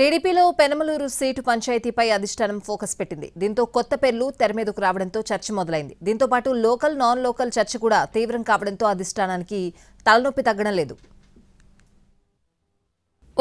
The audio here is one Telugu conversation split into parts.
టీడీపీలో పెనమలూరు సీటు పంచాయతీపై అధిష్టానం ఫోకస్ పెట్టింది. దీంతో కొత్త పేర్లు తెరమీదకు రావడంతో చర్చ మొదలైంది. దీంతో పాటు లోకల్ నాన్ లోకల్ చర్చ కూడా తీవ్రం కావడంతో అధిష్టానానికి తలనొప్పి తగ్గడం లేదు.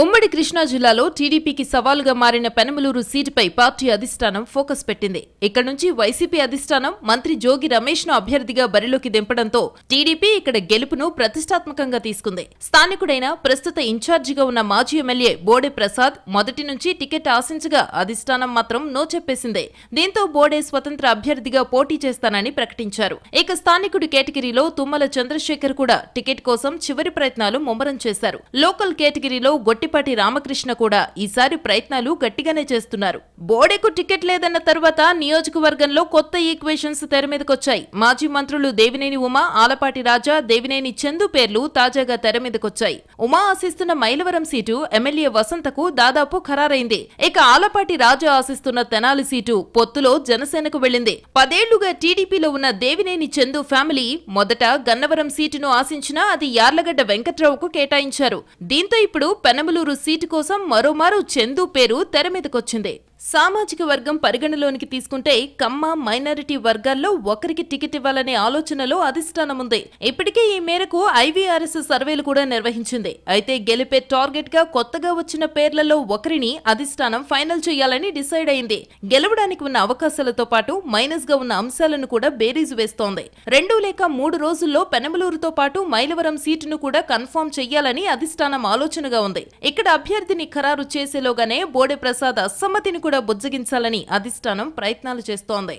ఉమ్మడి కృష్ణా జిల్లాలో టీడీపీకి సవాలుగా మారిన పెనమలూరు సీటుపై పార్టీ అధిష్టానం ఫోకస్ పెట్టింది. ఇక్కడ నుంచి వైసీపీ అధిష్టానం మంత్రి జోగి రమేష్ ను అభ్యర్థిగా బరిలోకి దింపడంతో టీడీపీ ఇక్కడ గెలుపును ప్రతిష్టాత్మకంగా తీసుకుంది. స్థానికుడైన ప్రస్తుత ఇన్ఛార్జిగా ఉన్న మాజీ ఎమ్మెల్యే బోడే ప్రసాద్ మొదటి నుంచి టికెట్ ఆశించగా అధిష్టానం మాత్రం నో చెప్పేసింది. దీంతో బోడే స్వతంత్ర అభ్యర్థిగా పోటీ చేస్తానని ప్రకటించారు. ఇక స్థానికుడి కేటగిరీలో తుమ్మల చంద్రశేఖర్ కూడా టికెట్ కోసం చివరి ప్రయత్నాలు ముమ్మరం చేశారు. లోకల్ కేటగిరీలో గొట్టిపాటి రామకృష్ణ కూడా ఈసారి ప్రయత్నాలు గట్టిగానే చేస్తున్నారు. బోడేకు టికెట్ లేదన్న తర్వాత నియోజకవర్గంలో కొత్త ఈక్వేషన్స్ తెరమీదకొచ్చాయి. మాజీ మంత్రులు దేవినేని ఉమా, ఆలపాటి రాజా, దేవినేని చందు పేర్లు తాజాగా తెరమీదకొచ్చాయి. ఉమా ఆశిస్తున్న మైలవరం సీటు ఎమ్మెల్యే వసంతకు దాదాపు ఖరారైంది. ఇక ఆలపాటి రాజా ఆశిస్తున్న తెనాలి సీటు పొత్తులో జనసేనకు వెళ్లింది. 10 ఏళ్లుగా టీడీపీలో ఉన్న దేవినేని చందు ఫ్యామిలీ మొదట గన్నవరం సీటును ఆశించినా అది యార్లగడ్డ వెంకట్రావుకు కేటాయించారు. దీంతో ఇప్పుడు పెనమలూరు సీటు కోసం మరోమారు చందు పేరు తెరమీదకొచ్చింది. సామాజిక వర్గం పరిగణలోనికి తీసుకుంటే కమ్మ, మైనారిటీ వర్గాల్లో ఒకరికి టికెట్ ఇవ్వాలనే ఆలోచనలో అధిష్టానం ఉంది. ఇప్పటికే ఈ మేరకు ఐవీఆర్ఎస్ సర్వేలు కూడా నిర్వహించింది. అయితే గెలిపే టార్గెట్ గా కొత్తగా వచ్చిన పేర్లలో ఒకరిని అధిష్టానం ఫైనల్ చేయాలని డిసైడ్ అయింది. గెలవడానికి ఉన్న అవకాశాలతో పాటు మైనస్ గా ఉన్న అంశాలను కూడా బేరీజు వేస్తోంది. 2 లేక 3 రోజుల్లో పెనమలూరుతో పాటు మైలవరం సీటును కూడా కన్ఫర్మ్ చెయ్యాలని అధిష్టానం ఆలోచనగా ఉంది. ఇక్కడ అభ్యర్థిని ఖరారు చేసేలోగానే బోడే ప్రసాద్ అసమ్మతిని కూడా బుజ్జగించాలని అధిష్టానం ప్రయత్నాలు చేస్తోంది.